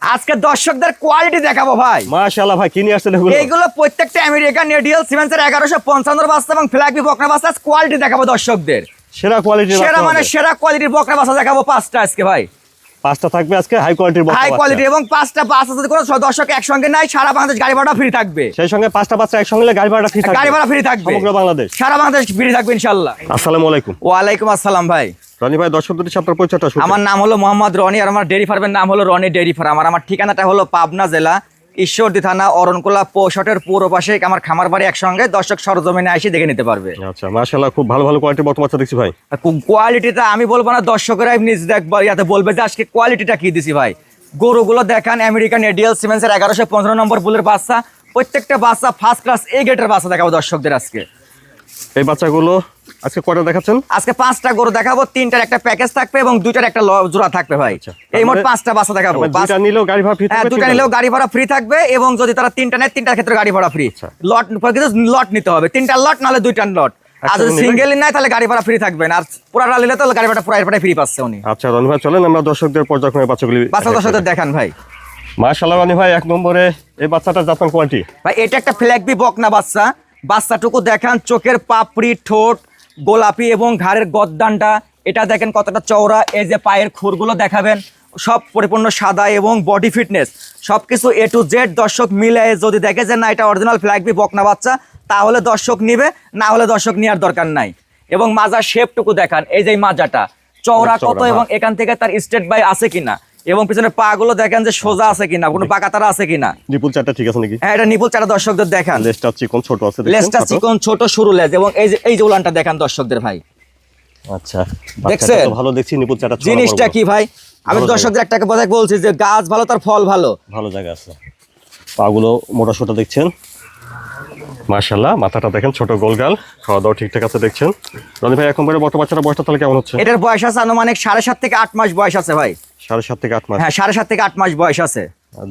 আজকে দর্শকদের কোয়ালিটি দেখাবো ভাই। মাশাআল্লাহ ভাই, কি নিয়ে আসছেন এগুলো? এইগুলো প্রত্যেকটা আমেরিকান রেডিয়াল সিমেন্সের 1155 বাচ্চা এবং ফ্ল্যাগবি বকনা বাচ্চা কোয়ালিটি দেখাবো দর্শকদের। সেরা কোয়ালিটির সেরা মানে সেরা কোয়ালিটির বকনা বাচ্চা দেখাবো পাঁচটা আজকে ভাই। পাঁচটা থাকবে আজকে হাই কোয়ালিটির বকনা হাই বাচ্চা। কোয়ালিটি এবং পাঁচটা বাচ্চা যদি কোনো দর্শক একসঙ্গে নাই সারা বাংলাদেশ গাড়ি ভাড়া ফ্রি থাকবে। সেই সঙ্গে পাঁচটা বাচ্চা একসঙ্গে নিলে গাড়ি ভাড়া ফ্রি থাকবে। গাড়ি ভাড়া ফ্রি থাকবে সমগ্র বাংলাদেশ, সারা বাংলাদেশ ফ্রি থাকবে ইনশাআল্লাহ। আসসালামু আলাইকুম। ওয়ালাইকুম আসসালাম ভাই। রনি ভাই, দর্শকদের সাথে আপনার পরিচয়টা শুনুন। আমার নাম হলো মোহাম্মদ রনি আর আমার ডেইরি ফার্মের নাম হলো রনি ডেইরি ফার্ম। আমার ঠিকানাটা হলো পাবনা জেলা ঈশ্বরদী থানা অরণকুলা পৌষটের পূর্ব পাশে আমার খামার বাড়ি। একসঙ্গে দর্শক সরজমিনে এসে দেখে নিতে পারবে। আচ্ছা, মাশাআল্লাহ, খুব ভালো ভালো কোয়ালিটির বকনা বাচ্চা দেখছি ভাই। কোয়ালিটিটা আমি বলবো না, দর্শকেরাই নিজ দেখবো, ইয়াতে বলবে যে আজকে কোয়ালিটিটা কি দিছি ভাই। গরুগুলো দেখান আমেরিকান রেডিয়াল সিমেন্সের 1115 নম্বর বুলের বাচ্চা। প্রত্যেকটা বাচ্চা ফার্স্ট ক্লাস এ গ্রেডের বাচ্চা দেখাবো দর্শকদের আজকে। এই বাচ্চাগুলো আজকে কয়টা দেখাচ্ছেন? আজকে 5টা গরু দেখাবো, 3টার একটা প্যাকেজ থাকবে এবং 2টার একটা জোড়া থাকবে ভাই। এই মোট 5টা বাচ্চা দেখাবো। 2টা নিলেও গাড়ি ভাড়া ফ্রি থাকবে। হ্যাঁ, 2টা নিলেও গাড়ি ভাড়া ফ্রি থাকবে এবং যদি তারা 3টা নেয় 3টার ক্ষেত্রে গাড়ি ভাড়া ফ্রি। লট লট নিতে হবে, 3টা লট নাহলে 2টা লট। আর যদি সিঙ্গেল নেয় তাহলে গাড়ি ভাড়া ফ্রি থাকবে না, আর পুরাটা নিলে তো গাড়ি ভাড়া পুরাই ফ্রি পাচ্ছে উনি। আচ্ছা রনি ভাই, চলেন আমরা দর্শকদের পর্যায়ক্রমে বাচ্চাগুলি দর্শকদের দেখান ভাই। মাশাআল্লাহ রনি ভাই, এক নম্বরে এই বাচ্চাটার জাতমান কোয়ালিটি ভাই। এটা একটা ফ্ল্যাগবি বকনা বাচ্চা। বাচ্চাটুকু দেখান, চোখের পাপড়ি, ঠোঁট গোলাপি এবং ঘাড়ের গদ্দানটা এটা দেখেন কতটা চওড়া। এই যে পায়ের খুরগুলো দেখাবেন, সব পরিপূর্ণ সাদা এবং বডি ফিটনেস সবকিছু এ টু জেড। দর্শক মিলে যদি দেখে যে না এটা অরিজিনাল ফ্ল্যাগবি বকনা বাচ্চা, তাহলে দর্শক নিবে, না হলে দর্শক নেওয়ার দরকার নাই। এবং মাজার শেপটুকু দেখান, এই যে মাজাটা চওড়া কত এবং এখান থেকে তার স্টেট বাই আছে কিনা, এবং পিছনের পা গুলো দেখেন যে সোজা আছে কিনা, কোনো পাকাতারা আছে কিনা। নিপুল চারটা ঠিক আছে নাকি? হ্যাঁ, এটা নিপুল চারটা দর্শকদের দেখান। লেজটা চিকন ছোট আছে, লেজটা চিকন ছোট সরু লেজ এবং এই যে উলানটা দেখান দর্শকদের ভাই। আচ্ছা, দেখছেন ভালো দেখছি নিপুল চারটা। জিনিসটা কি ভাই, আমি দর্শকদের একটা কথা বলছি যে গাছ ভালো তার ফল ভালো। ভালো জায়গা আছে, পাগুলো মোটা সোটা দেখছেন। মাশাআল্লাহ, মাথাটা দেখেন ছোট গোলগাল, খাওয়া দাওয়া ঠিকঠাক আছে দেখছেন। রনি ভাই, এখন বড় বাচ্চাটা বয়সটা তাহলে কেমন হচ্ছে? এটার বয়স আছে আনুমানিক 7.5 থেকে 8 মাস বয়স আছে ভাই। 7.5 থেকে 8 মাস? হ্যাঁ, 7.5 থেকে 8 মাস বয়স আছে।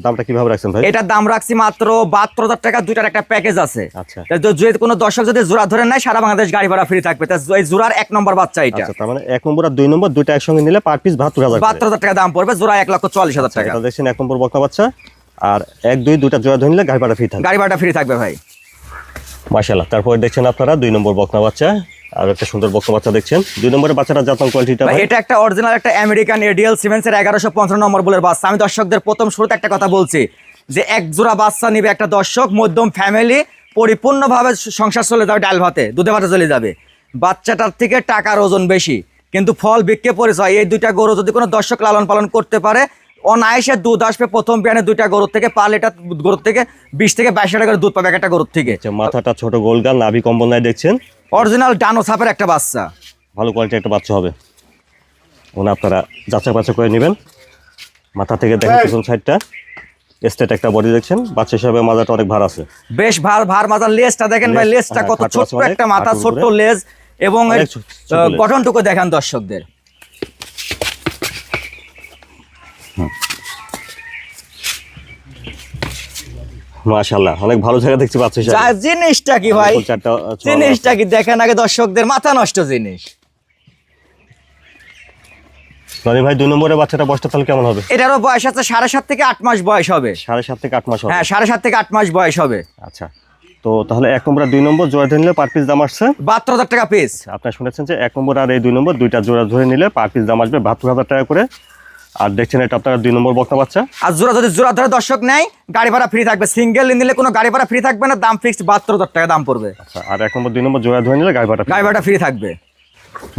দামটা কিভাবে রাখছেন ভাই? এটার দাম রাখছি মাত্র 72,000 টাকা। 2টার একটা প্যাকেজ আছে। আচ্ছা, যদি কোনো দর্শক যদি জোড়া ধরে নেয় সারা বাংলাদেশ গাড়ি ভাড়া ফ্রি থাকবে। এই জোড়ার 1 নম্বর বাচ্চা এটা। আচ্ছা, তার মানে 1 নম্বর আর 2 নম্বর দুইটা একসঙ্গে নিলে পার পিস 72,000 টাকা দাম পড়বে। জোড়া 1,40,000 টাকা। এটা দেখছেন 1 নম্বর বকনা বাচ্চা, আর 1 2 দুইটা জোড়া ধরে নিলে গাড়ি ভাড়া ফ্রি থাকবে। গাড়ি ভাড়া ফ্রি থাকবে ভাই। মাশাআল্লাহ, তারপর দেখছেন আপনারা 2 নম্বর বকনা বাচ্চা, আর একটা সুন্দর বকনা বাচ্চা দেখছেন। 2 নম্বরের বাচ্চাটা জাতমান কোয়ালিটিটা ভাই? এটা একটা অরিজিনাল একটা আমেরিকান রেডিয়াল সিমেন্সের 1115 নম্বর বুলের বাচ্চা। আমি দর্শকদের প্রথম শুরুতে একটা কথা বলছি যে এক জোড়া বাচ্চা নিবে একটা দর্শক, মধ্যম ফ্যামিলি, পরিপূর্ণভাবে সংসার চলে যাবে, ডাল ভাতে দুধে ভাতে চলে যাবে। বাচ্চাটার থেকে টাকার ওজন বেশি, কিন্তু ফল বিক্রি পরিচয়। এই 2টা গরু যদি কোনো দর্শক লালন পালন করতে পারে, অনায়াসে দুধ আসবে প্রথম বিয়ানে 2টা গরুর থেকে। পার লিটার গরুর থেকে 20 থেকে 22 টাকা দুধ পাবে একটা গরুর থেকে। মাথাটা ছোট গোলগাল, নাভি কম্বল নাই দেখছেন। অরিজিনাল ডানো ছাপের একটা বাচ্চা, ভালো কোয়ালিটির একটা বাচ্চা হবে। ওনা আপনারা যাচাই বাছাই করে নেবেন। মাথা থেকে দেখেন পিছন সাইডটা স্টেট একটা বডি দেখছেন। বাচ্চা হিসাবে মাথাটা অনেক ভার আছে, বেশ ভার মাথার। লেজটা দেখেন ভাই, লেজটা কত ছোট্ট একটা মাথা, ছোট্ট লেজ এবং গঠনটুকু দেখান দর্শকদের। মাশাআল্লাহ, অনেক ভালো জায়গা দেখছি বাচ্চা হিসাবে। জিনিসটা কি ভাই, জিনিসটা কি দেখেন আগে দর্শকদের, মাথা নষ্ট জিনিস। রনি ভাই, 2 নম্বরের বাচ্চাটা বয়সটা তাহলে কেমন হবে? এটারও বয়স আছে 7.5 থেকে 8 মাস বয়স হবে। 7.5 থেকে 8 মাস হবে? হ্যাঁ, 7.5 থেকে 8 মাস বয়স হবে। আচ্ছা, তো তাহলে 1 নম্বর আর 2 নম্বর জোড়া ধরে নিলে পার পিস দাম আসছে 72,000 টাকা পিস। আপনারা শুনেছেন যে 1 নম্বর আর এই 2 নম্বর দুইটা জোড়া ধরে নিলে পার পিস দাম আসবে 72,000 টাকা করে। আর দেখছেন এটা আপনারা 2 নম্বর বকনা বাচ্চা। আর যদি জোড়া ধরে দর্শক নেয় গাড়ি ভাড়া ফ্রি থাকবে। সিঙ্গেল নিলে কোনো গাড়ি ভাড়া ফ্রি থাকবে না, দাম ফিক্সড 72,000 টাকা দাম পড়বে। আচ্ছা, আর 1 নম্বর 2 নম্বর জোড়া ধরে নিলে গাড়ি ভাড়া ফ্রি থাকবে।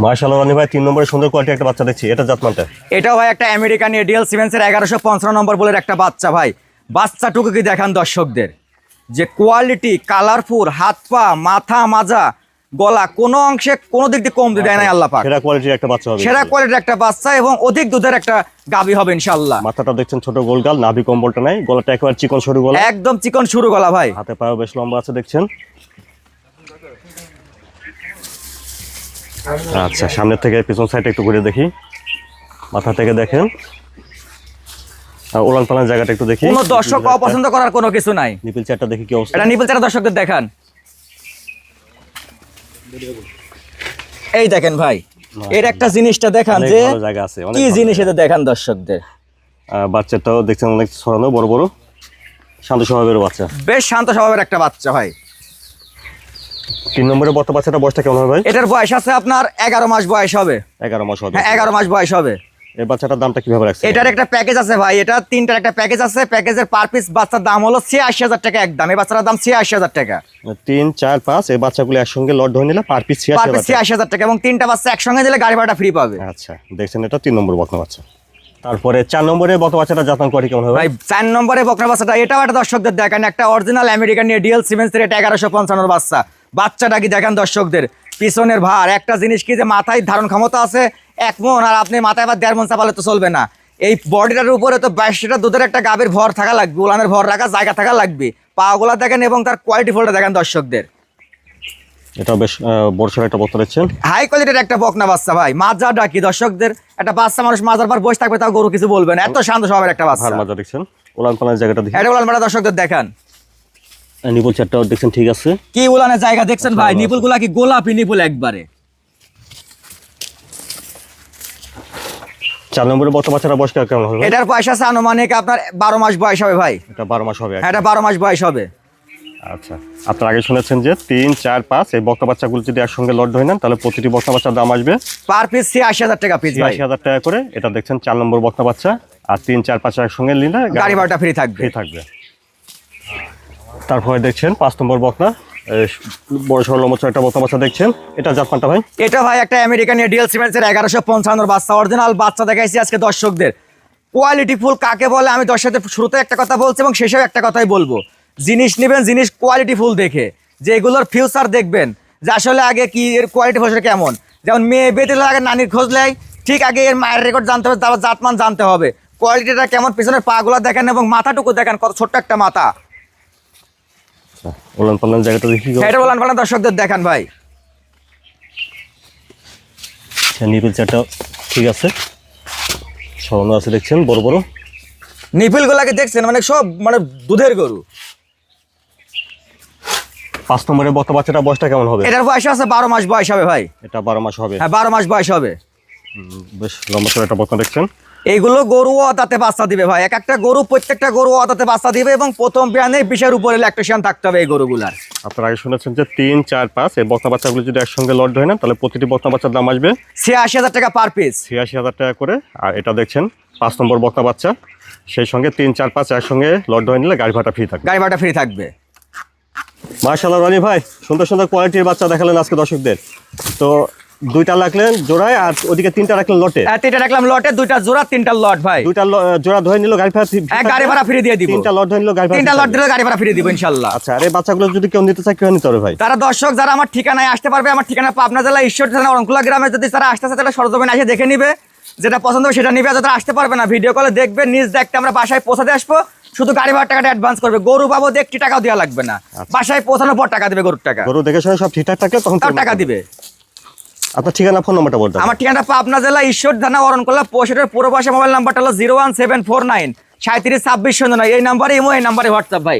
মাশাআল্লাহ রনি ভাই, 3 নম্বরে সুন্দর কোয়ালিটি একটা বাচ্চা দেখছি, এটা জাতমানটা? এটাও ভাই একটা আমেরিকান রেডিয়াল সিমেন্সের 1115 নম্বর বলে একটা বাচ্চা ভাই। বাচ্চাটুকু কি দেখান দর্শকদের, যে কোয়ালিটি, কালারফুল, হাত পা, মাথা, মাজা, গলা, কোনো অংশে কোনো দিক দিয়ে কম দেয় নাই আল্লাহ পাক। সেরা কোয়ালিটির একটা বাচ্চা হবে, সেরা কোয়ালিটির একটা বাচ্চা এবং অধিক দুধের একটা গাভী হবে ইনশাআল্লাহ। মাথাটা দেখছেন ছোট গোলগাল, নাভি কম্বলটা নাই, গলাটা একেবারে চিকন সরু গলা, একদম চিকন সরু গলা ভাই। হাতে পায়ে বেশ লম্বা আছে দেখছেন। আচ্ছা, সামনের থেকে পিছন সাইডে একটু ঘুরে দেখি। মাথা থেকে দেখেন, ওলান পালান জায়গাটা একটু দেখি। কোনো দর্শক অপছন্দ করার কোনো কিছু নাই। নিপিল চারটা দেখি কি অবস্থা। এটা নিপিল চারটা দর্শকদের দেখান। এই দেখেন ভাই, এর একটা জিনিসটা দেখান যে কি জিনিস এটা দেখান দর্শকদের। বাচ্চাটাও দেখছেন অনেক ছড়ানো, বড় বড়, শান্ত স্বভাবের বাচ্চা। বেশ শান্ত স্বভাবের একটা বাচ্চা ভাই। 3 নম্বরের বর্তমান বাচ্চাটা বয়সটা কেমন হবে ভাই? এটার বয়স আছে আপনার 11 মাস বয়স হবে। 11 মাস হবে। হ্যাঁ 11 মাস বয়স হবে। এই বাচ্চাটার দামটা কিভাবে রাখছেন? এটার একটা প্যাকেজ আছে ভাই, এটা 3টার একটা প্যাকেজ আছে। প্যাকেজের পার পিস বাচ্চার দাম হলো ৮৬,০০০ টাকা একদম। এই বাচ্চাটার দাম ৮৬,০০০ টাকা। 3, 4, 5 এই বাচ্চাগুলো একসঙ্গে লট ধরে নিলে পার পিস ৮৬,০০০ টাকা, এবং 3টা বাচ্চা একসঙ্গে দিলে গাড়ি ভাড়া ফ্রি পাবে। আচ্ছা, দেখছেন এটা 3 নম্বর বকনা বাচ্চা। তারপরে 4 নম্বরে বকনা বাচ্চাটা জাতমান কোয়ালিটি কেমন হবে ভাই? 4 নম্বরে বকনা বাচ্চাটা, এটাও একটা দর্শকদের দেখেন, একটা অরিজিনাল আমেরিকান ডিএল সিমেন্সের, এটা 1155 বাচ্চা। বাচ্চাটা কি দেখেন দর্শকদের, পিছনের ভার একটা জিনিস কি যে মাথায় ধারণ ক্ষমতা আছে 1 মণ, আর আপনি মাথায় আবার 1.5 মণ চাপালে তো চলবে না। এই বডিটার উপরে তো 22 লিটার দুধের একটা গাভীর ভর থাকা লাগবে, উলানের ভর রাখা জায়গা থাকা লাগবে। পাগুলা দেখেন এবং তার কোয়ালিটি ফুলটা দেখেন দর্শকদের। এটা বেশ বড়সড় একটা বকনা দেখছেন, হাই কোয়ালিটির একটা বকনা বাচ্চা ভাই। মাজা ডাকি দর্শকদের, একটা বাচ্চা মানুষ মাজার পর বসে থাকবে তাও গরু কিছু বলবে না, এত শান্ত স্বভাবের একটা বাচ্চা। ভার মাজা দেখছেন, উলান পালানের জায়গাটা দেখেন, এটা উলান মারা দর্শকদের দেখান। নিপুল চারটাও দেখছেন ঠিক আছে, কি উলানের জায়গা দেখছেন ভাই, নিপুল গুলা কি গোলাপি নিপুল একবারে। 4 নম্বরের বকনা বাচ্চাটা বয়স কেমন হবে? এটার বয়স আছে আনুমানিক আপনার 12 মাস বয়স হবে ভাই। এটা 12 মাস হবে। হ্যাঁ, এটা 12 মাস বয়স হবে। আচ্ছা, আপনারা আগে শুনেছেন যে 3, 4, 5 এই বকনা বাচ্চাগুলো যদি একসঙ্গে লট ধরে নেন তাহলে প্রতিটি বকনা বাচ্চার দাম আসবে পার পিস ৮৬,০০০ টাকা পিস ভাই। ৮৬,০০০ টাকা করে। এটা দেখছেন 4 নম্বর বকনা বাচ্চা, আর 3, 4, 5 একসঙ্গে নিলে গাড়ি ভাড়াটা ফ্রি থাকবে। ফ্রি থাকবে। তারপরে দেখছেন 5 নম্বর বকনা, বড় সড় লম্বা একটা বকনা বাচ্চা দেখছেন, এটা জাতমানটা ভাই? এটা ভাই একটা আমেরিকান ডিএল সিমেন্সের 1155 বাচ্চা, অরিজিনাল বাচ্চা দেখাইছি আজকে দর্শকদের। কোয়ালিটি ফুল কাকে বলে আমি দর্শকদের শুরুতে একটা কথা বলছি এবং শেষেও একটা কথাই বলবো, জিনিস নেবেন জিনিস কোয়ালিটি ফুল দেখে, যে এগুলোর ফিউচার দেখবেন যে আসলে আগে কি এর কোয়ালিটি ফুল কেমন। যেমন মেয়ে বেটে আগে নানির খোঁজ নেয়, ঠিক আগে এর মায়ের রেকর্ড জানতে হবে, তারপর জাতমান জানতে হবে, কোয়ালিটিটা কেমন, পিছনের পাগুলা দেখেন এবং মাথাটুকু দেখেন কত ছোট্ট একটা মাথা। উলান পালানের জায়গাটা দেখি, এটা উলান পালান দর্শকদের দেখান ভাই। নিপুল চারটাও ঠিক আছে, সরানো আছে দেখছেন বড় বড়। নিপিল গুলাকে দেখছেন মানে সব মানে দুধের গরু। 5 নম্বরের বকনা বাচ্চাটা বয়সটা কেমন হবে? এটার বয়স আছে 12 মাস বয়স হবে ভাই। এটা 12 মাস হবে। হ্যাঁ 12 মাস বয়স হবে। বেশ লম্বা চড়া একটা বকনা দেখছেন। এইগুলো গরু আদাতে বাচ্চা দিবে ভাই, এক একটা গরু প্রত্যেকটা গরু আদাতে বাচ্চা দিবে, এবং প্রথম বিয়ানে 20-এর উপরে ল্যাকটেশন থাকতে হবে এই গরুগুলার। আপনারা আগে শুনেছেন যে 3, 4, 5 এই বকনা বাচ্চাগুলো যদি একসঙ্গে লট ধরে নেন তাহলে প্রতিটি বকনা বাচ্চার দাম আসবে ৮৬,০০০ টাকা পার পিস। ৮৬,০০০ টাকা করে। আর এটা দেখছেন 5 নম্বর বকনা বাচ্চা, সেই সঙ্গে 3, 4, 5 একসঙ্গে লট ধরে নিলে গাড়ি ভাড়া ফ্রি থাকবে। গাড়ি ভাড়া ফ্রি থাকবে। মাশাআল্লাহ রনি ভাই, সুন্দর সুন্দর কোয়ালিটির বাচ্চা দেখালেন আজকে দর্শকদের। তো 2টা রাখলেন জোড়ায়, আর ওদিকে 3টা রাখলেন লটে। 3টা রাখলাম লটে, 2টা জোড়া 3টা লট ভাই। 2টা জোড়া ধরে নিল গাড়ি ভাড়া ফ্রি, গাড়ি ভাড়া ফ্রি দিয়ে দিব। 3টা লট ধরে নিল গাড়ি ভাড়া, 3টা লট দিলে গাড়ি ভাড়া ফ্রি দিব ইনশাআল্লাহ। আচ্ছা, আর এই বাচ্চাগুলো যদি কেউ নিতে চায় কেউ নিতে পারবে ভাই? তারা দর্শক যারা আমার ঠিকানায় আসতে পারবে, আমার ঠিকানা পাবনা জেলা ঈশ্বর থানা অরণকুলা গ্রামে, যদি তারা আসতে চায় তাহলে সরজমিনে এসে দেখে নিবে, যেটা পছন্দ হবে সেটা নিবে। আর যারা আসতে পারবে না ভিডিও কলে দেখবে, নিজ দেখতে আমরা বাসায় পৌঁছাতে আসবো, শুধু গাড়ি ভাড়া টাকাটা অ্যাডভান্স করবে, গরু পাবো 1টি টাকাও দেওয়া লাগবে না, বাসায় পৌঁছানোর পর টাকা দিবে, গরুর টাকা গরু দেখে শুনে সব ঠিকঠাক থাকলে তখন তাও টাকা দিবে। আপনার ঠিকানা ফোন নাম্বারটা বলতে। আমার ঠিকানা পাবনা জেলা ঈশ্বর থানা অরণকুলা, পোস্টের পূর্ব পাশে। মোবাইল নাম্বারটা হলো 01749 372609। এই নাম্বারে ইমো, এই নাম্বারে হোয়াটসঅ্যাপ ভাই।